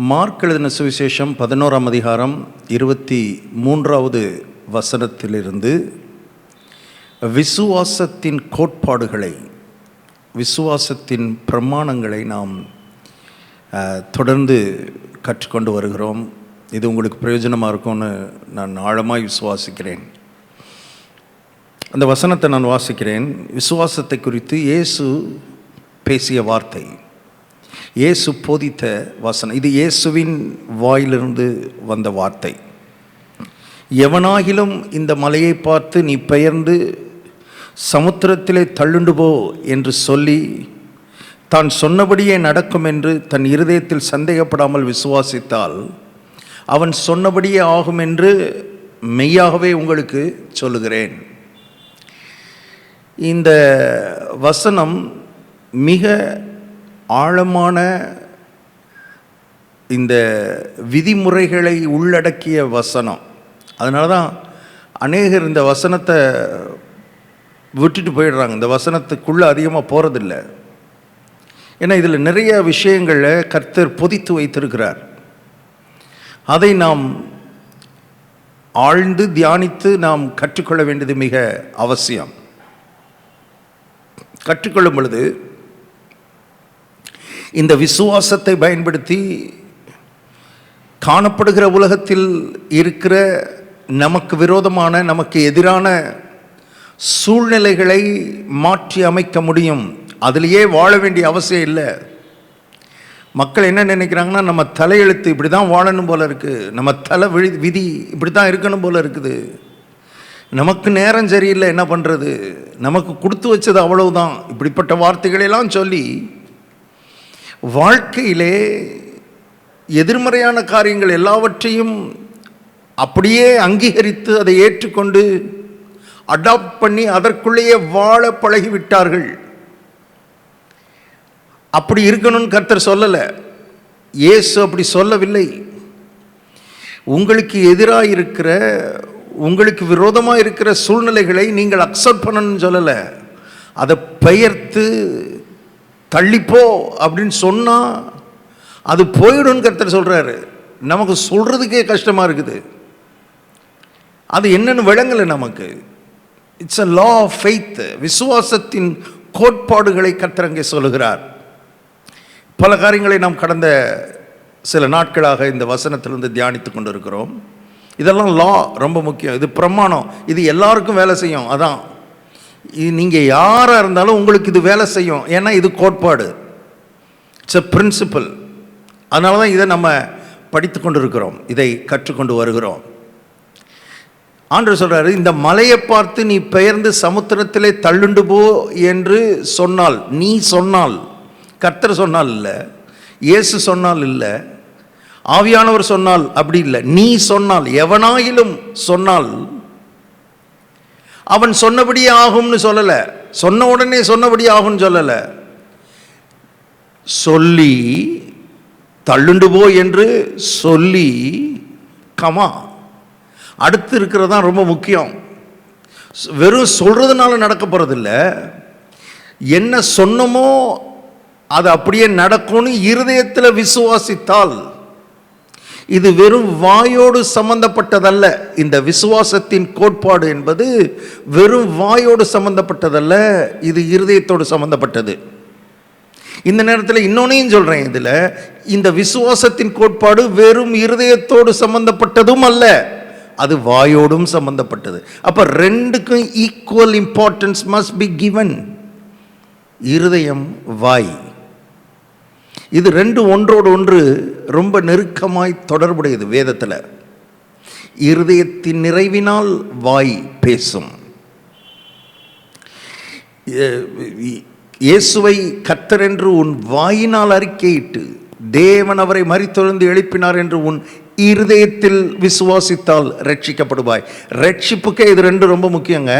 Mark எழுதின சுவிசேஷம் 11ஆம் அதிகாரம் 23வது வசனத்திலிருந்து விசுவாசத்தின் கோட்பாடுகளை, விசுவாசத்தின் பிரமாணங்களை நாம் தொடர்ந்து கற்றுக்கொண்டு வருகிறோம். இது உங்களுக்கு பிரயோஜனமாக இருக்கும்னு நான் ஆழமாக விசுவாசிக்கிறேன். அந்த வசனத்தை நான் வாசிக்கிறேன். விசுவாசத்தை குறித்து இயேசு பேசிய வார்த்தை, இயேசு போதித்த வசனம். இது இயேசுவின் வாயிலிருந்து வந்த வார்த்தை. எவனாகிலும் இந்த மலையை பார்த்து நீ பெயர்ந்து சமுத்திரத்திலே தள்ளுண்டு போ என்று சொல்லி தான் சொன்னபடியே நடக்கும் என்று தன் இருதயத்தில் சந்தேகப்படாமல் விசுவாசித்தால் அவன் சொன்னபடியே ஆகும் என்று மெய்யாகவே உங்களுக்கு சொல்லுகிறேன். இந்த வசனம் மிக ஆழமான இந்த விதிமுறைகளை உள்ளடக்கிய வசனம். அதனால தான் அநேகர் இந்த வசனத்தை விட்டுட்டு போயிடுறாங்க, இந்த வசனத்துக்குள்ளே அதிகமாக போகிறதில்ல. ஏன்னா இதில் நிறைய விஷயங்களை கர்த்தர் பொதித்து வைத்திருக்கிறார். அதை நாம் ஆழ்ந்து தியானித்து நாம் கற்றுக்கொள்ள வேண்டியது மிக அவசியம். கற்றுக்கொள்ளும் பொழுது இந்த விசுவாசத்தை பயன்படுத்தி காணப்படுகிற உலகத்தில் இருக்கிற நமக்கு விரோதமான, நமக்கு எதிரான சூழ்நிலைகளை மாற்றி அமைக்க முடியும். அதிலேயே வாழ வேண்டிய அவசியம் இல்லை. மக்கள் என்ன நினைக்கிறாங்கன்னா, நம்ம தலையெழுத்து இப்படி தான் வாழணும் போல இருக்குது, நம்ம தலை விதி இப்படி தான் இருக்கணும் போல இருக்குது, நமக்கு நேரம் சரியில்லை, என்ன பண்ணுறது, நமக்கு கொடுத்து வச்சது அவ்வளவுதான், இப்படிப்பட்ட வார்த்தைகளெல்லாம் சொல்லி வாழ்க்கையிலே எதிர்மறையான காரியங்கள் எல்லாவற்றையும் அப்படியே அங்கீகரித்து அதை ஏற்றுக்கொண்டு அடாப்ட் பண்ணி அதற்குள்ளேயே வாழ பழகிவிட்டார்கள். அப்படி இருக்கணும்னு கர்த்தர் சொல்லலை, இயேசு அப்படி சொல்லவில்லை. உங்களுக்கு எதிராக இருக்கிற, உங்களுக்கு விரோதமாக இருக்கிற சூழ்நிலைகளை நீங்கள் அக்செப்ட் பண்ணணும்னு சொல்லலை, அதை பெயர்த்து தள்ளிப்போ அப்படின்னு சொன்னால் அது போயிடும்னு கர்த்தர் சொல்கிறாரு. நமக்கு சொல்கிறதுக்கே கஷ்டமாக இருக்குது, அது என்னன்னு விளங்கலை நமக்கு. It's a law of faith. விசுவாசத்தின் கோட்பாடுகளை கர்த்தர் அங்கே சொல்லுகிறார். பல காரியங்களை நாம் கடந்த சில நாட்களாக இந்த வசனத்திலிருந்து தியானித்து கொண்டு இருக்கிறோம். இதெல்லாம் லா, ரொம்ப முக்கியம். இது பிரமாணம், இது எல்லாருக்கும் வேலை செய்யும். அதான் நீங்கள் யாராக இருந்தாலும் உங்களுக்கு இது வேலை செய்யும். ஏன்னா இது கோட்பாடு, இட்ஸ் எ பிரின்சிபல். அதனால தான் இதை நம்ம படித்து கொண்டு இருக்கிறோம், இதை கற்றுக்கொண்டு வருகிறோம். ஆண்டவர் சொல்கிறாரு, இந்த மலையை பார்த்து நீ பெயர்ந்து சமுத்திரத்திலே தள்ளுண்டு போ என்று சொன்னால், நீ சொன்னால், கர்த்தர் சொன்னால் இல்லை, இயேசு சொன்னால் இல்லை, ஆவியானவர் சொன்னால் அப்படி இல்லை, நீ சொன்னால், எவனாயிலும் சொன்னால் அவன் சொன்னபடியே ஆகும்னு சொல்லலை, சொன்ன உடனே சொன்னபடி ஆகும்னு சொல்லலை, சொல்லி தள்ளுண்டு போ என்று சொல்லி கமா அடுத்து இருக்கிறது தான் ரொம்ப முக்கியம். வெறும் சொல்றதுனால நடக்க போறதில்லை, என்ன சொன்னமோ அது அப்படியே நடக்கும்னு இருதயத்தில் விசுவாசித்தால். இது வெறும் வாயோடு சம்பந்தப்பட்டதல்ல. இந்த விசுவாசத்தின் கோட்பாடு என்பது வெறும் வாயோடு சம்பந்தப்பட்டதல்ல, இது இருதயத்தோடு சம்பந்தப்பட்டது. இந்த நேரத்தில் இன்னொன்னையும் சொல்கிறேன், இதில் இந்த விசுவாசத்தின் கோட்பாடு வெறும் இருதயத்தோடு சம்பந்தப்பட்டதும் அல்ல, அது வாயோடும் சம்பந்தப்பட்டது. அப்போ ரெண்டுக்கும் equal importance must be given. இருதயம், வாய், இது ரெண்டு ஒன்றோடு ஒன்று ரொம்ப நெருக்கமாய் தொடர்புடையது. வேதத்தில் இருதயத்தின் நிறைவினால் வாய் பேசும். இயேசுவை கர்த்தர் என்று உன் வாயினால் அறிக்கையிட்டு தேவன் அவரை மரித்தெழுந்து எழுப்பினார் என்று உன் இருதயத்தில் விசுவாசித்தால் ரட்சிக்கப்படுவாய். ரட்சிப்புக்கே இது ரெண்டு ரொம்ப முக்கியங்க.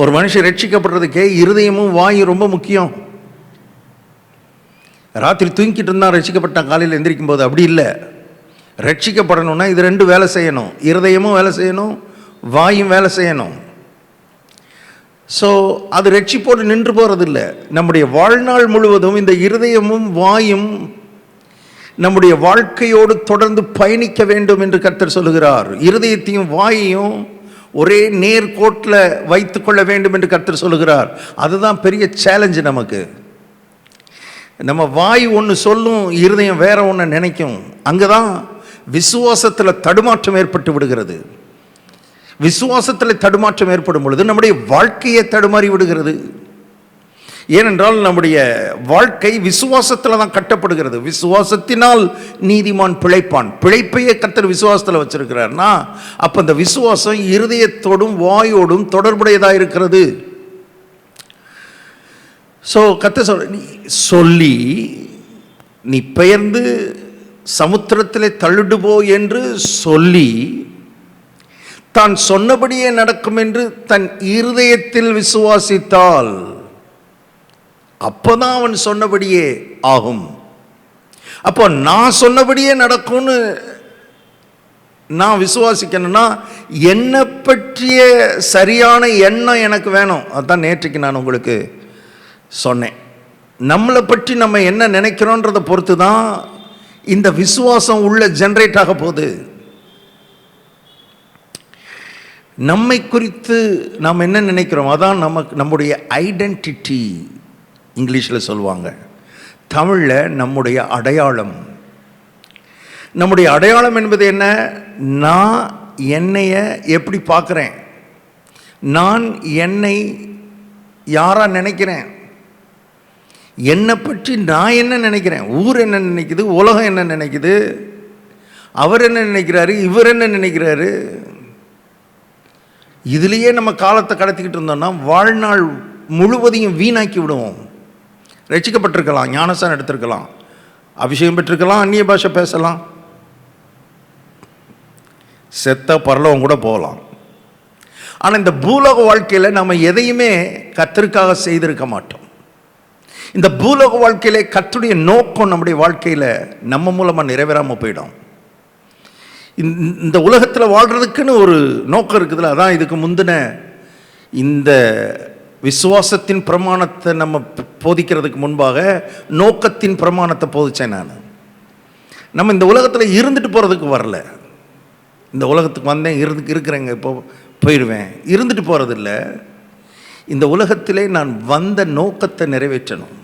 ஒரு மனுஷன் ரட்சிக்கப்படுறதுக்கே இருதயமும் வாயும் ரொம்ப முக்கியம். ராத்திரி தூங்கிட்டு இருந்தால் ரட்சிக்கப்பட்டான், காலையில் எந்திரிக்கும் போது அப்படி இல்லை. ரட்சிக்கப்படணும்னா இது ரெண்டு வேலை செய்யணும், இருதயமும் வேலை செய்யணும், வாயும் வேலை செய்யணும். ஸோ அது ரட்சிப்போடு நின்று போகிறதில்லை. நம்முடைய வாழ்நாள் முழுவதும் இந்த இருதயமும் வாயும் நம்முடைய வாழ்க்கையோடு தொடர்ந்து பயணிக்க வேண்டும் என்று கர்த்தர் சொல்லுகிறார். இருதயத்தையும் வாயையும் ஒரே நேர்கோட்டில் வைத்து கொள்ள வேண்டும் என்று கர்த்தர் சொல்லுகிறார். அதுதான் பெரிய சேலஞ்சு நமக்கு. நம்ம வாய் ஒன்று சொல்லும், இருதயம் வேற ஒன்று நினைக்கும். அங்கதான் விசுவாசத்தில் தடுமாற்றம் ஏற்பட்டு விடுகிறது. விசுவாசத்தில் தடுமாற்றம் ஏற்படும் பொழுது நம்முடைய வாழ்க்கையை தடுமாறி விடுகிறது. ஏனென்றால் நம்முடைய வாழ்க்கை விசுவாசத்தில் தான் கட்டப்படுகிறது. விசுவாசத்தினால் நீதிமான் பிழைப்பான். பிழைப்பையே கர்த்தர் விசுவாசத்தில் வச்சிருக்கிறார்னா, அப்போ அந்த விசுவாசம் இருதயத்தோடும் வாயோடும் தொடர்புடையதாக இருக்கிறது. ஸோ கர்த்தர் சொல்லி நீ பெயர்ந்து சமுத்திரத்திலே தள்ளிடுபோ என்று சொல்லி தான் சொன்னபடியே நடக்கும் என்று தன் இருதயத்தில் விசுவாசித்தால் அப்போதான் அவன் சொன்னபடியே ஆகும். அப்போ நான் சொன்னபடியே நடக்கும்னு நான் விசுவாசிக்கணும்னா என்னை பற்றிய சரியான எண்ணம் எனக்கு வேணும். அதுதான் நேற்றுக்கு நான் உங்களுக்கு சொன்னேன். நம்மளை பற்றி நம்ம என்ன நினைக்கிறோன்றதை பொறுத்து தான் இந்த விசுவாசம் உள்ள ஜெனரேட் ஆக போகுது. நம்மை குறித்து நாம் என்ன நினைக்கிறோம், அதான் நம்முடைய ஐடென்டிட்டி இங்கிலீஷில் சொல்லுவாங்க. தமிழில் நம்முடைய அடையாளம். நம்முடைய அடையாளம் என்பது என்ன? நான் என்னைய எப்படி பார்க்குறேன், நான் என்னை யாரா நினைக்கிறேன், என்னை பற்றி நான் என்ன நினைக்கிறேன், ஊர் என்ன நினைக்குது, உலகம் என்ன நினைக்குது, அவர் என்ன நினைக்கிறாரு, இவர் என்ன நினைக்கிறாரு, இதுலேயே நம்ம காலத்தை கடத்திக்கிட்டு இருந்தோம்னா வாழ்நாள் முழுவதையும் வீணாக்கி விடுவோம். ரட்சிக்கப்பட்டிருக்கலாம், ஞானஸ்தானம் எடுத்திருக்கலாம், அபிஷேகம் பெற்றிருக்கலாம், அந்நிய பாஷை பேசலாம், செத்த பரலோகம் கூட போகலாம். ஆனால் இந்த பூலோக வாழ்க்கையில் நம்ம எதையுமே கர்த்தருக்காக செய்திருக்க மாட்டோம். இந்த பூலோக வாழ்க்கையிலே கர்த்தருடைய நோக்கம் நம்முடைய வாழ்க்கையில் நம்ம மூலமாக நிறைவேறாமல் போயிடும். இந்த உலகத்தில் வாழ்கிறதுக்குன்னு ஒரு நோக்கம் இருக்குதுல்ல. அதான் இதுக்கு முந்தின இந்த விசுவாசத்தின் பிரமாணத்தை நம்ம போதிக்கிறதுக்கு முன்பாக நோக்கத்தின் பிரமாணத்தை போதிச்சேன் நான். நம்ம இந்த உலகத்தில் இருந்துட்டு போகிறதுக்கு வரல. இந்த உலகத்துக்கு வந்தேன், இருக்கிறேங்க, இப்போ போயிடுவேன், இருந்துட்டு போகிறதில்ல. இந்த உலகத்திலே நான் வந்த நோக்கத்தை நிறைவேற்றணும்.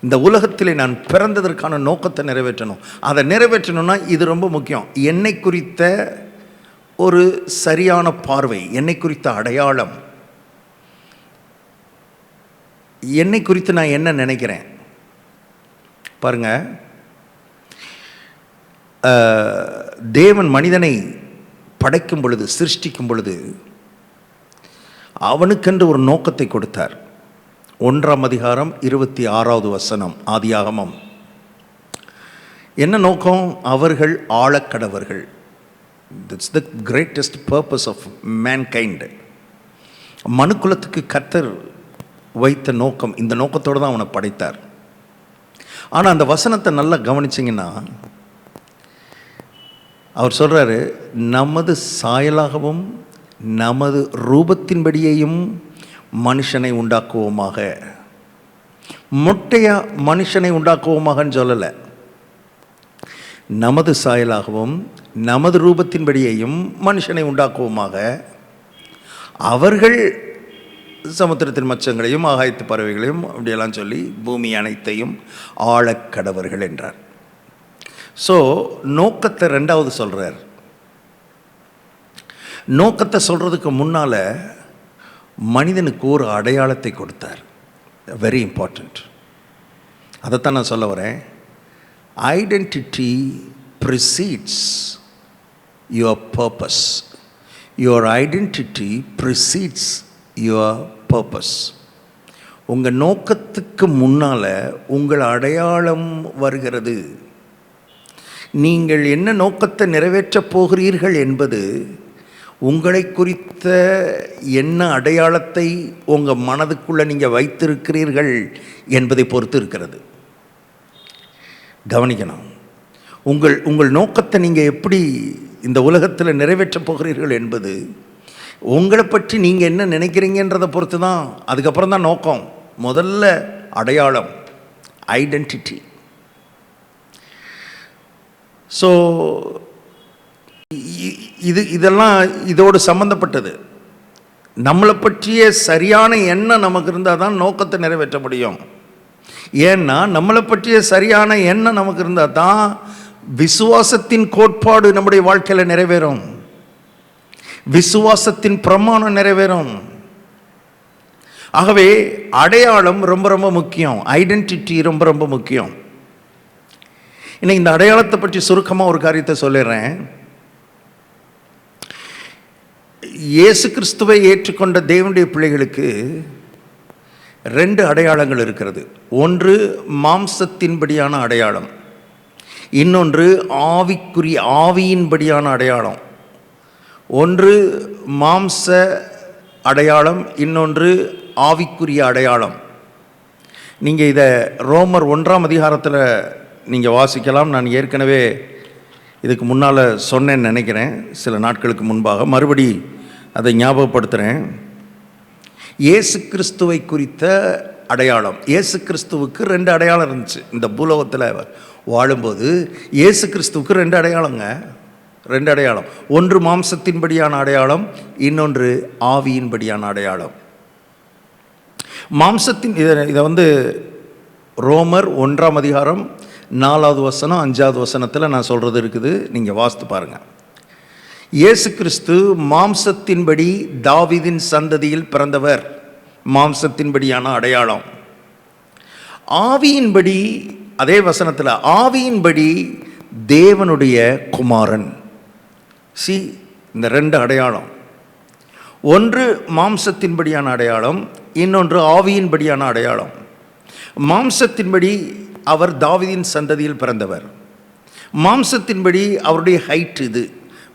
இந்த உலகத்திலே நான் பிறந்ததற்கான நோக்கத்தை நிறைவேற்றணும். அதை நிறைவேற்றணும்னா இது ரொம்ப முக்கியம். என்னை குறித்த ஒரு சரியான பார்வை, என்னை குறித்த அடையாளம், என்னை குறித்து நான் என்ன நினைக்கிறேன் பாருங்க. தேவன் மனிதனை படைக்கும் பொழுது, சிருஷ்டிக்கும் பொழுது அவனுக்கென்று ஒரு நோக்கத்தை கொடுத்தார். 1ஆம் அதிகாரம் 26வது வசனம், ஆதியாகமம். என்ன நோக்கம்? அவர்கள் ஆளக்கடவர்கள். That's the greatest purpose of mankind. மனுக்குலத்துக்கு கர்த்தர் வைத்த நோக்கம், இந்த நோக்கத்தோடு தான் அவனை படைத்தார். ஆனால் அந்த வசனத்தை நல்லா கவனிச்சிங்கன்னா அவர் சொல்கிறாரு, நமது சாயலாகவும் நமது ரூபத்தின்படியையும் மனுஷனை உண்டாக்குவோமாக. மொட்டையா மனுஷனை உண்டாக்குவோமாகன்னு சொல்லலை. நமது சாயலாகவும் நமது ரூபத்தின்படியையும் மனுஷனை உண்டாக்குவோமாக. அவர்கள் சமுத்திரத்தின் மச்சங்களையும் ஆகாயத்து பறவைகளையும் அப்படியெல்லாம் சொல்லி பூமி அனைத்தையும் ஆளக்கடவர்கள் என்றார். ஸோ நோக்கத்தை ரெண்டாவது சொல்கிறார். நோக்கத்தை சொல்கிறதுக்கு முன்னால் மனிதனுக்கு ஒரு அடையாளத்தை கொடுத்தார். Very important. அதைத்தான் நான் சொல்ல வரேன். Identity precedes your purpose. Your identity precedes your purpose. உங்கள் நோக்கத்துக்கு முன்னால் உங்கள் அடையாளம் வருகிறது. நீங்கள் என்ன நோக்கத்தை நிறைவேற்றப் போகிறீர்கள் என்பது உங்களை குறித்த என்ன அடையாளத்தை உங்கள் மனதுக்குள்ளே நீங்கள் வைத்திருக்கிறீர்கள் என்பதை பொறுத்து இருக்கிறது. கவனிக்கணும். உங்கள் நோக்கத்தை நீங்கள் எப்படி இந்த உலகத்தில் நிறைவேற்றப் போகிறீர்கள் என்பது உங்களை பற்றி நீங்கள் என்ன நினைக்கிறீங்கன்றதை பொறுத்து தான். அதுக்கப்புறம் தான் நோக்கம். முதல்ல அடையாளம், ஐடென்டிட்டி. ஸோ இதெல்லாம் இதோடு சம்பந்தப்பட்டது. நம்மளை பற்றிய சரியான எண்ணம் நமக்கு இருந்தால் தான் நோக்கத்தை நிறைவேற்ற முடியும். ஏன்னா நம்மளை பற்றிய சரியான எண்ணம் நமக்கு இருந்தால் தான் விசுவாசத்தின் கோட்பாடு நம்முடைய வாழ்க்கையில் நிறைவேறும், விசுவாசத்தின் பிரமாணம் நிறைவேறும். ஆகவே அடையாளம் ரொம்ப ரொம்ப முக்கியம், ஐடென்டிட்டி ரொம்ப ரொம்ப முக்கியம். இன்னைக்கு இந்த அடையாளத்தை பற்றி சுருக்கமாக ஒரு காரியத்தை சொல்லிடுறேன். இயேசு கிறிஸ்துவை ஏற்றுக்கொண்ட தேவனுடைய பிள்ளைகளுக்கு 2 அடையாளங்கள் இருக்கிறது. ஒன்று மாம்சத்தின்படியான அடையாளம், இன்னொன்று ஆவியின்படியான அடையாளம். ஒன்று மாம்ச அடையாளம், இன்னொன்று ஆவிக்குரிய அடையாளம். நீங்கள் இதை ரோமர் 1ஆம் அதிகாரத்தில் நீங்கள் வாசிக்கலாம். நான் ஏற்கனவே இதுக்கு முன்னால் சொன்னேன்னு நினைக்கிறேன், சில நாட்களுக்கு முன்பாக. மறுபடி அதை ஞாபகப்படுத்துகிறேன். இயேசு கிறிஸ்துவை குறித்த அடையாளம். இயேசு கிறிஸ்துவுக்கு 2 அடையாளம் இருந்துச்சு. இந்த பூலோகத்தில் வாழும்போது இயேசு கிறிஸ்துவுக்கு 2 அடையாளங்க, 2 அடையாளம். ஒன்று மாம்சத்தின்படியான அடையாளம், இன்னொன்று ஆவியின்படியான அடையாளம். மாம்சத்தின் இதை ரோமர் 1ஆம் அதிகாரம் 4வது வசனம் 5வது வசனத்தில் நான் சொல்கிறது இருக்குது, நீங்கள் வாசித்து பாருங்கள். இயேசு கிறிஸ்து மாம்சத்தின்படி தாவீதின் சந்ததியில் பிறந்தவர், மாம்சத்தின்படியான அடையாளம். ஆவியின்படி, அதே வசனத்தில் ஆவியின்படி தேவனுடைய குமாரன். இந்த 2 அடையாளம், ஒன்று மாம்சத்தின்படியான அடையாளம், இன்னொன்று ஆவியின்படியான அடையாளம். மாம்சத்தின்படி அவர் தாவீதின் சந்ததியில் பிறந்தவர். மாம்சத்தின்படி அவருடைய ஹைட் இது,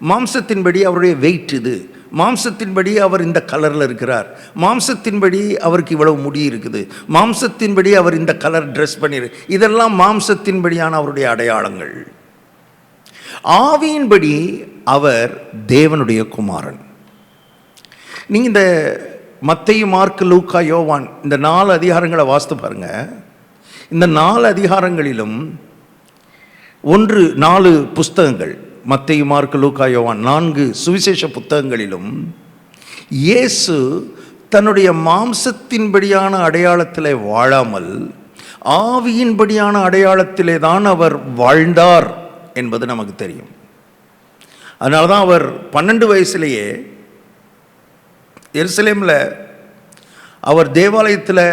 மாம்சத்தின்படி அவருடைய வெயிட் இது, மாம்சத்தின்படி அவர் இந்த கலரில் இருக்கிறார், மாம்சத்தின்படி அவருக்கு இவ்வளவு முடி இருக்குது, மாம்சத்தின்படி அவர் இந்த கலர் ட்ரெஸ் பண்ணிரு. இதெல்லாம் மாம்சத்தின்படியான அவருடைய அடையாளங்கள். ஆவியின்படி அவர் தேவனுடைய குமாரன். நீங்கள் இந்த மத்தேயு, மார்க்கு, லூக்கா, யோவான் இந்த 4 அதிகாரங்களை வாசித்து பாருங்க. இந்த 4 அதிகாரங்களிலும் 4 புஸ்தகங்கள், மத்தேயு, மார்க்கு, லூக்கா, யோவான் 4 சுவிசேஷ புத்தகங்களிலும் இயேசு தன்னுடைய மாம்சத்தின்படியான அடையாளத்திலே வாழாமல் ஆவியின்படியான அடையாளத்திலே தான் அவர் வாழ்ந்தார் என்பது நமக்கு தெரியும். அதனால தான் அவர் 12 வயசுலேயே எருசலேமில் அவர் தேவாலயத்தில்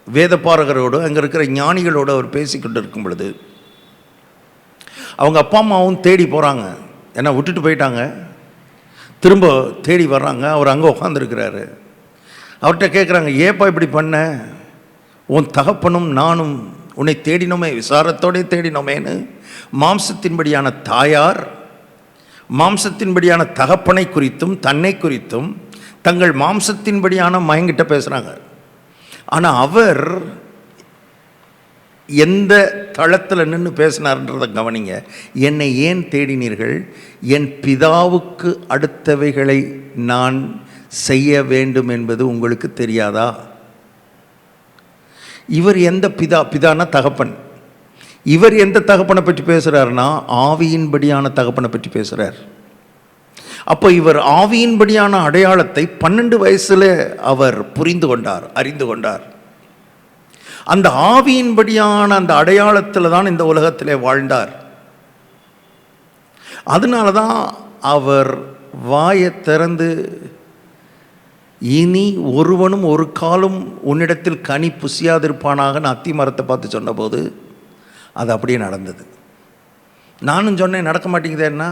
வேதபாரகரோடு, அங்கே இருக்கிற ஞானிகளோடு அவர் பேசிக்கொண்டு இருக்கும் பொழுது அவங்க அப்பா அம்மாவும் தேடி போகிறாங்க. ஏன்னா விட்டுட்டு போயிட்டாங்க, திரும்ப தேடி வர்றாங்க. அவர் அங்கே உட்காந்துருக்கிறாரு. அவர்கிட்ட கேட்குறாங்க, ஏப்பா இப்படி பண்ண? உன் தகப்பனும் நானும் உன்னை தேடினோமே, விசாரத்தோடே தேடினோமேன்னு மாம்சத்தின்படியான தாயார் மாம்சத்தின்படியான தகப்பனை குறித்தும் தன்னை குறித்தும் தங்கள் மாம்சத்தின்படியான மயங்கிட்ட பேசுகிறாங்க. ஆனால் அவர் எந்த தளத்தில் நின்று பேசினார்ன்றதை கவனிங்க. என்னை ஏன் தேடினீர்கள்? என் பிதாவுக்கு அடுத்தவைகளை நான் செய்ய வேண்டும் என்பது உங்களுக்கு தெரியாதா? இவர் எந்த பிதானா தகப்பன். இவர் எந்த தகப்பனை பற்றி பேசுகிறாருன்னா ஆவியின்படியான தகப்பனை பற்றி பேசுகிறார். அப்போ இவர் ஆவியின்படியான அடையாளத்தை 12 வயசில் அவர் புரிந்து கொண்டார், அறிந்து கொண்டார். அந்த ஆவியின்படியான அந்த அடையாளத்தில் தான் இந்த உலகத்திலே வாழ்ந்தார். அதனால தான் அவர் வாயை திறந்து இனி ஒருவனும் ஒரு காலும் உன்னிடத்தில் கனி புசியாதிருப்பானாக அத்தி மரத்தை பார்த்து சொன்னபோது அது அப்படியே நடந்தது. நானும் சொன்னேன், நடக்க மாட்டேங்குதேன்னா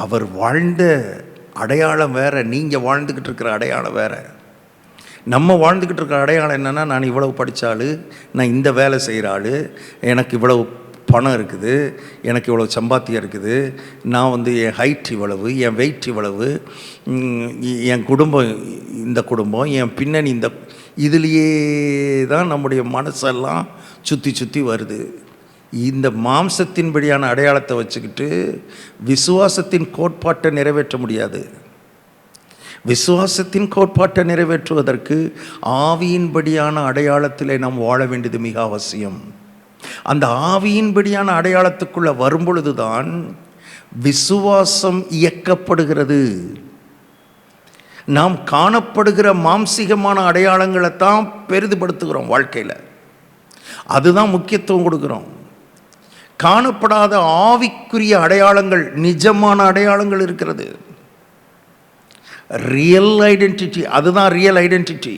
அவர் வாழ்ந்த அடையாளம் வேறு, நீங்கள் வாழ்ந்துக்கிட்டு இருக்கிற அடையாளம் வேறு. நம்ம வாழ்ந்துக்கிட்டு இருக்கிற அடையாளம் என்னென்னா, நான் இவ்வளவு படித்தாள், நான் இந்த வேலை செய்கிற ஆள், எனக்கு இவ்வளவு பணம் இருக்குது, எனக்கு இவ்வளோ சம்பாத்தியம் இருக்குது, நான் என் ஹைட் இவ்வளவு, என் வெயிட் இவ்வளவு, என் குடும்பம் இந்த குடும்பம், என் பின்னணி இந்த, இதுலேயே தான் நம்முடைய மனசெல்லாம் சுற்றி சுற்றி வருது. இந்த மாம்சத்தின்படியான அடையாளத்தை வச்சுக்கிட்டு விசுவாசத்தின் கோட்பாட்டை நிறைவேற்ற முடியாது. விசுவாசத்தின் கோட்பாட்டை நிறைவேற்றுவதற்கு ஆவியின்படியான அடையாளத்திலே நாம் வாழ வேண்டியது மிக அவசியம். அந்த ஆவியின்படியான அடையாளத்துக்குள்ள வரும்பொழுதுதான் விசுவாசம் இயக்கப்படுகிறது. நாம் காணப்படுகிற மாம்சீகமான அடையாளங்களை தான் பெரிதுபடுத்துகிறோம் வாழ்க்கையில். அதுதான் முக்கியத்துவம் கொடுக்கிறோம். காணப்படாத ஆவிக்குரிய அடையாளங்கள், நிஜமான அடையாளங்கள் இருக்கிறது. ரியல் ஐடென்டிட்டி, அதுதான் ரியல் ஐடென்டிட்டி.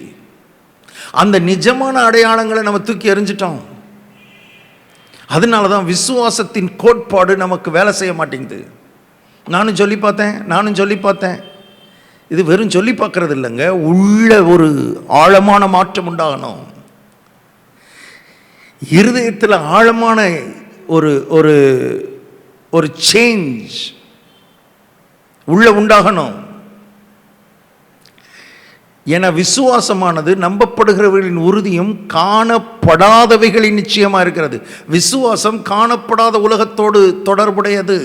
அந்த நிஜமான அடையாளங்களை நம்ம தூக்கி எறிஞ்சிட்டோம். அதனால தான் விசுவாசத்தின் கோட்பாடு நமக்கு வேலை செய்ய மாட்டேங்குது. நானும் சொல்லி பார்த்தேன். இது வெறும் சொல்லி பார்க்கறது இல்லைங்க, உள்ள ஒரு ஆழமான மாற்றம் உண்டாகணும். இருதயத்தில் ஆழமான ஒரு ஒரு ஒரு சேஞ்ச் உள்ள உண்டாகணும். என விசுவாசமானது நம்பப்படுகிறவர்களின் உறுதியும் காணப்படாதவைகளின் நிச்சயமாக இருக்கிறது. விசுவாசம் காணப்படாத உலகத்தோடு தொடர்புடையது.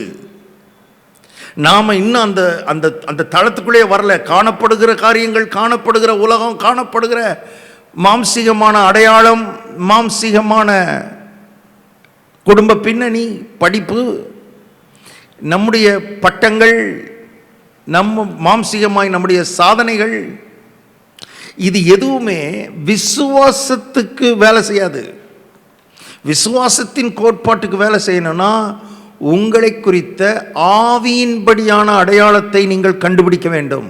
நாம் இன்னும் அந்த அந்த அந்த தளத்துக்குள்ளே வரல. காணப்படுகிற காரியங்கள், காணப்படுகிற உலகம், காணப்படுகிற மாம்சீகமான அடையாளம், மாம்சீகமான குடும்ப பின்னணி, படிப்பு, நம்முடைய பட்டங்கள், மாம்சீகமாய் நம்முடைய சாதனைகள், இது எதுவுமே விசுவாசத்துக்கு வேலை செய்யாது. விசுவாசத்தின் கோட்பாட்டுக்கு வேலை செய்யணும்னா உங்களை குறித்த ஆவியின்படியான அடையாளத்தை நீங்கள் கண்டுபிடிக்க வேண்டும்.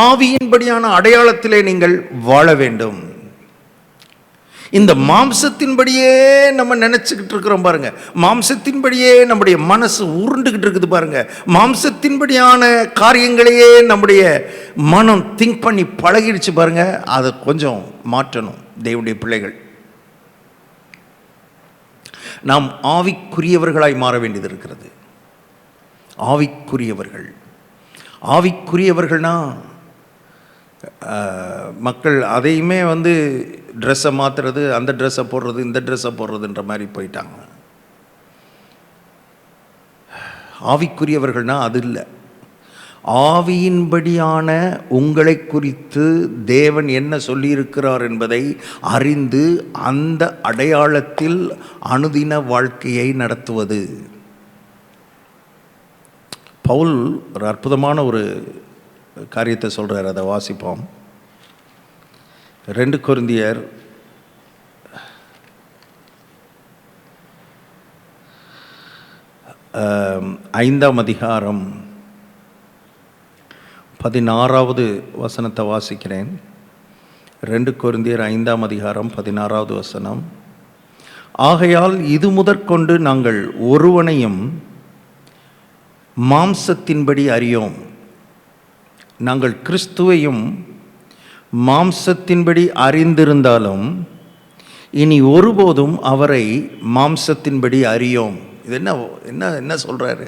ஆவியின்படியான அடையாளத்திலே நீங்கள் வாழ வேண்டும். இந்த மாம்சத்தின்படியே நம்ம நினைச்சுக்கிட்டு இருக்கிறோம் பாருங்க. மாம்சத்தின்படியே நம்முடைய மனசு உருண்டுகிட்டு இருக்குது பாருங்க. மாம்சத்தின்படியான காரியங்களையே நம்முடைய மனம் திங்க் பண்ணி பழகிடுச்சு பாருங்க. அதை கொஞ்சம் மாற்றணும் தேவனுடைய பிள்ளைகள். நாம் ஆவிக்குரியவர்களாய் மாற வேண்டியது இருக்கிறது. ஆவிக்குரியவர்கள்னா மக்கள் அதையுமே ட்ரெஸ்ஸை மாற்றுறது, அந்த ட்ரெஸ்ஸை போடுறது, இந்த ட்ரெஸ்ஸை போடுறதுன்ற மாதிரி போயிட்டாங்க. ஆவிக்குரியவர்கள்னா அது இல்லை. ஆவியின்படியான உங்களை குறித்து தேவன் என்ன சொல்லியிருக்கிறார் என்பதை அறிந்து அந்த அடையாளத்தில் அனுதின வாழ்க்கையை நடத்துவது. பவுல் ஒரு அற்புதமான ஒரு காரியத்தை சொல்கிறார், அதை வாசிப்போம். 2 கொரிந்தியர் 5ஆம் அதிகாரம் 16வது வசனத்தை வாசிக்கிறேன். 2 கொரிந்தியர் 5ஆம் அதிகாரம் 16வது வசனம். ஆகையால் இது முதற்கொண்டு நாங்கள் ஒருவனையும் மாம்சத்தின்படி அறியோம். நாங்கள் கிறிஸ்துவையும் மாம்சத்தின்படி அறிந்திருந்தாலும் இனி ஒருபோதும் அவரை மாம்சத்தின்படி அறியோம். இது என்ன என்ன என்ன சொல்கிறாரு?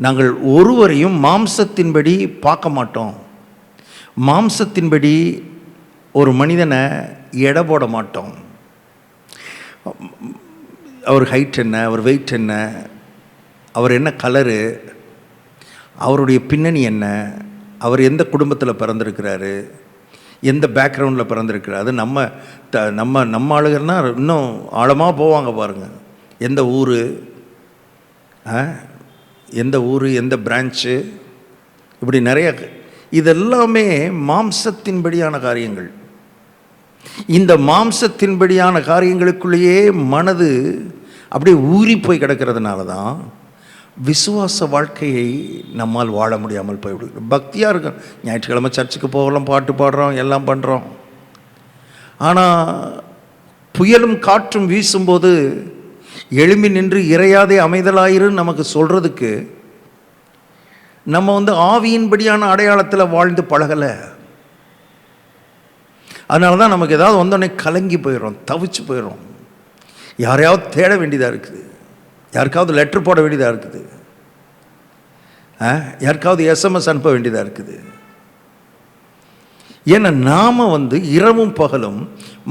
நாங்கள் ஒருவரையும் மாம்சத்தின்படி பார்க்க மாட்டோம். மாம்சத்தின்படி ஒரு மனிதனை எடை போட மாட்டோம். அவர் ஹைட் என்ன, அவர் வெயிட் என்ன, அவர் என்ன கலரு, அவருடைய பின்னணி என்ன, அவர் எந்த குடும்பத்தில் பிறந்திருக்கிறாரு, எந்த பேக்ரவுண்டில் பிறந்திருக்கிறாரு. அது நம்ம ஆளுகள்னா இன்னும் ஆழமாக போவாங்க பாருங்கள். எந்த ஊர், எந்த பிரான்ச்சு, இப்படி நிறைய. இதெல்லாமே மாம்சத்தின்படியான காரியங்கள். இந்த மாம்சத்தின்படியான காரியங்களுக்குள்ளேயே மனது அப்படியே ஊறி போய் கிடக்கிறதுனால தான் விசுவாச வாழ்க்கையை நம்மால் வாழ முடியாமல் போய்விடுது. பக்தியாக இருக்கும், ஞாயிற்றுக்கிழமை சர்ச்சுக்கு போகலாம், பாட்டு பாடுறோம், எல்லாம் பண்ணுறோம். ஆனால் புயலும் காற்றும் வீசும்போது எழும்பி நின்று இறையாதே அமைதலாயிரும் நமக்கு சொல்கிறதுக்கு நம்ம ஆவியின்படியான அடையாளத்தில் வாழ்ந்து பழகலை. அதனால தான் நமக்கு ஏதாவது வந்தோடனே கலங்கி போயிடும், தவிச்சு போயிடும். யாரையாவது தேட வேண்டியதாக இருக்குது, யாருக்காவது லெட்ரு போட வேண்டியதாக இருக்குது, யாருக்காவது எஸ்எம்எஸ் அனுப்ப வேண்டியதாக இருக்குது. ஏன்னா நாம் இரவும் பகலும்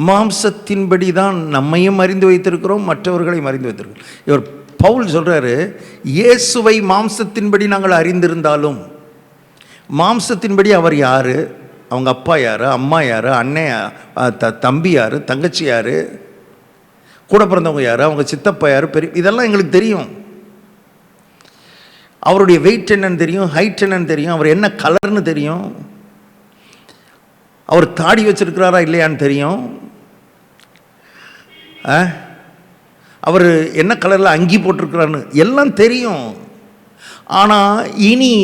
மாம்சத்தின்படி தான் நம்மையும் அறிந்து வைத்திருக்கிறோம், மற்றவர்களையும் அறிந்து வைத்திருக்கிறோம். இவர் பவுல் சொல்கிறாரு, இயேசுவை மாம்சத்தின்படி நாங்கள் அறிந்திருந்தாலும், மாம்சத்தின்படி அவர் யார், அவங்க அப்பா யார், அம்மா யார், அண்ணன் தம்பி யார், தங்கச்சி யார், கூட பிறந்தவங்க யார், அவங்க சித்தப்பா யார், இதெல்லாம் எங்களுக்கு தெரியும். அவருடைய வெயிட் என்னன்னு தெரியும், ஹைட் என்னன்னு தெரியும், அவர் என்ன கலர்னு தெரியும், அவர் தாடி வச்சிருக்கிறாரா இல்லையான்னு தெரியும், அவர் என்ன கலரில் அங்கி போட்டிருக்கிறான்னு எல்லாம் தெரியும். ஆனால் இனி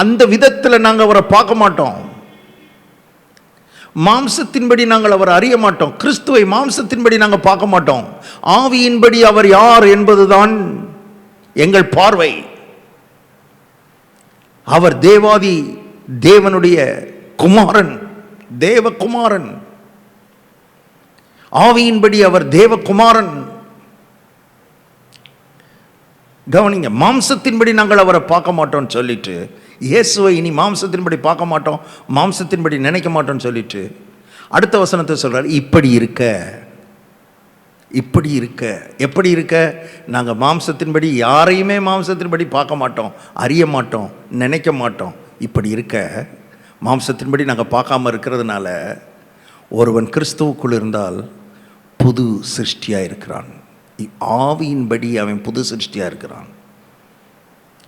அந்த விதத்தில் நாங்கள் அவரை பார்க்க மாட்டோம். மாம்சத்தின்படி நாங்கள் அவரை அறிய மாட்டோம். கிறிஸ்துவை மாம்சத்தின்படி நாங்கள் பார்க்க மாட்டோம். ஆவியின்படி அவர் யார் என்பதுதான் எங்கள் பார்வை. அவர் தேவாதி தேவனுடைய குமாரன், தேவகுமாரன். ஆவியின்படி அவர் தேவகுமாரன். கவனிங்க, மாம்சத்தின்படி நாங்கள் அவரை பார்க்க மாட்டோம்னு சொல்லிட்டு, இயேசுவை இனி மாம்சத்தின்படி பார்க்க மாட்டோம், மாம்சத்தின்படி நினைக்க மாட்டோம்னு சொல்லிட்டு அடுத்த வசனத்தை சொல்றார், இப்படி இருக்க. இப்படி இருக்க, எப்படி இருக்க? நாங்கள் மாம்சத்தின்படி யாரையுமே மாம்சத்தின்படி பார்க்க மாட்டோம், அறிய மாட்டோம், நினைக்க மாட்டோம். இப்படி இருக்க, மாம்சத்தின்படி நாங்கள் பார்க்காம இருக்கிறதுனால ஒருவன் கிறிஸ்துவுக்குள் இருந்தால் புது சிருஷ்டியாக இருக்கிறான். ஆவியின்படி அவன் புது சிருஷ்டியாக இருக்கிறான்.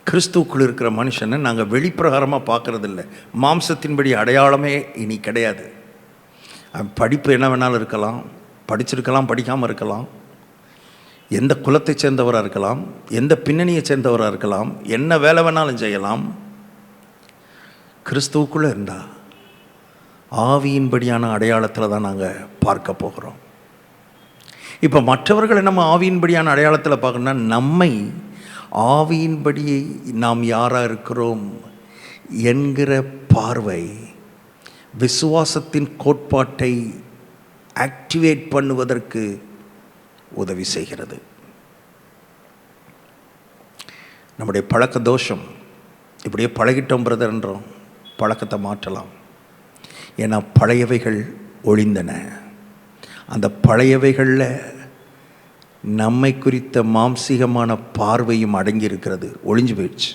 கிறிஸ்துவுக்குள் இருக்கிற மனுஷனை நாங்கள் வெளிப்பிரகாரமாக பார்க்கறதில்ல. மாம்சத்தின்படி அடையாளமே இனி கிடையாது. படிப்பு என்ன வேணாலும் இருக்கலாம், படிச்சிருக்கலாம், படிக்காமல் இருக்கலாம், எந்த குலத்தை சேர்ந்தவராக இருக்கலாம், எந்த பின்னணியை சேர்ந்தவராக இருக்கலாம், என்ன வேலை வேணாலும் செய்யலாம். கிறிஸ்துவுக்குள்ளே இருந்தால் ஆவியின்படியான அடையாளத்தில் தான் நாங்கள் பார்க்க போகிறோம். இப்போ மற்றவர்களை நம்ம ஆவியின்படியான அடையாளத்தில் பார்க்கணும்னா, நம்மை ஆவியின்படி நாம் யாராக இருக்கிறோம் என்கிற பார்வை விசுவாசத்தின் கோட்பாட்டை ஆக்டிவேட் பண்ணுவதற்கு உதவி செய்கிறது. நம்முடைய பழக்க தோஷம், இப்படியே பழகிட்டோம் பிரதர்ன்றோம், பழக்கத்தை மாற்றலாம். ஏன்னா பழையவைகள் ஒழிந்தன. அந்த பழையவைகளில் நம்மை குறித்த மாம்சீகமான பார்வையும் அடங்கி இருக்கிறது, ஒழிஞ்சு போயிடுச்சு.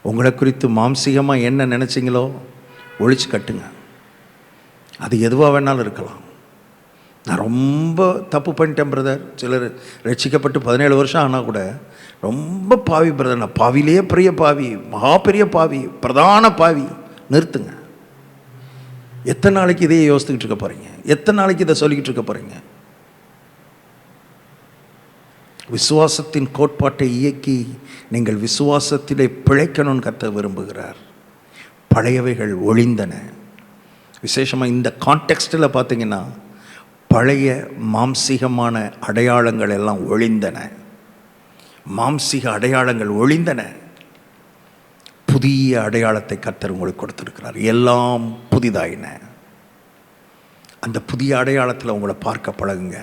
உங்களை குறித்து மாம்சீகமாக என்ன நினச்சிங்களோ ஒழிச்சு கட்டுங்க. அது எதுவாக வேணாலும் இருக்கலாம். நான் ரொம்ப தப்பு பண்ணிட்டேன் பிரதர். சிலர் ரட்சிக்கப்பட்டு 17 வருஷம் ஆனால் கூட ரொம்ப பாவி பிரதர், நான் பாவிலேயே பெரிய பாவி, மகா பெரிய பாவி, பிரதான பாவி. நிறுத்துங்க. எத்தனை நாளைக்கு இதையே யோசித்துக்கிட்டு இருக்க போகிறீங்க? எத்தனை நாளைக்கு இதை சொல்லிக்கிட்டு இருக்க போகிறீங்க? விசுவாசத்தின் கோட்பாட்டை இயக்கி நீங்கள் விசுவாசத்திலே பிழைக்கணும்னு கத்த விரும்புகிறார். பழையவைகள் ஒழிந்தன. விசேஷமாக இந்த கான்டெக்ஸ்டில் பார்த்தீங்கன்னா பழைய மாம்சீகமான அடையாளங்கள் எல்லாம் ஒழிந்தன. மாம்சீக அடையாளங்கள் ஒழிந்தன. புதிய அடையாளத்தை கர்த்தர் உங்களுக்கு கொடுத்திருக்கிறார். எல்லாம் புதிதாயின. அந்த புதிய அடையாளத்தில் உங்களை பார்க்க பழகுங்க.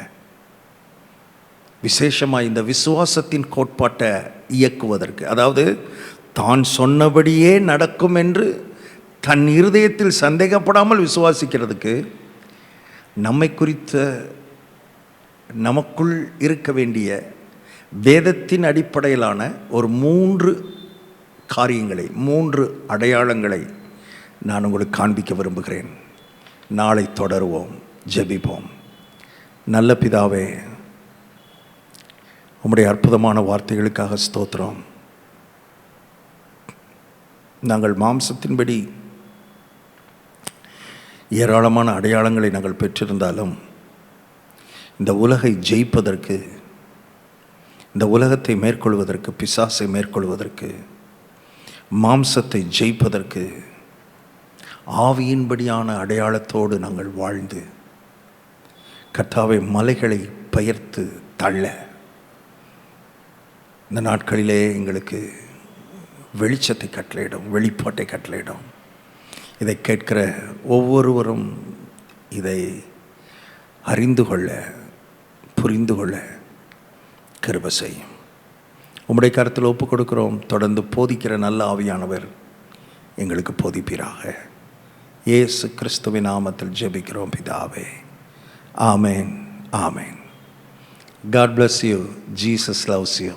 விசேஷமாக இந்த விசுவாசத்தின் கோட்பாட்டை இயக்குவதற்கு, அதாவது தான் சொன்னபடியே நடக்கும் என்று தன் இருதயத்தில் சந்தேகப்படாமல் விசுவாசிக்கிறதுக்கு, நம்மை குறித்த நமக்குள் இருக்க வேண்டிய வேதத்தின் அடிப்படையிலான ஒரு 3 காரியங்களை, 3 அடையாளங்களை நான் உங்களுக்கு காண்பிக்க விரும்புகிறேன். நாளை தொடருவோம், ஜெபிப்போம். நல்ல பிதாவே, உம்முடைய அற்புதமான வார்த்தைகளுக்காக ஸ்தோத்திரம். நாங்கள் மாம்சத்தின்படி ஏராளமான அடையாளங்களை நாங்கள் பெற்றிருந்தாலும், இந்த உலகை ஜெயிப்பதற்கு, இந்த உலகத்தை மேற்கொள்வதற்கு, பிசாசை மேற்கொள்வதற்கு, மாம்சத்தை ஜெயிப்பதற்கு ஆவியின்படியான அடையாளத்தோடு நாங்கள் வாழ்ந்து கர்த்தாவே மலைகளை பெயர்த்து தள்ள இந்த நாட்களிலே எங்களுக்கு வெளிச்சத்தை கட்டளையிடும், வெளிப்பாட்டை கட்டளையிடும். இதை கேட்கிற ஒவ்வொருவரும் இதை அறிந்து கொள்ள, புரிந்து கொள்ள கிருபை செய்யும். உம்முடைய கருத்தில் ஒப்பு கொடுக்கிறோம். தொடர்ந்து போதிக்கிற நல்ல ஆவியானவர் எங்களுக்கு போதிப்பீராக. இயேசு கிறிஸ்துவின் நாமத்தில் ஜெபிக்கிறோம் பிதாவே. ஆமேன், ஆமேன். God bless you. Jesus loves you.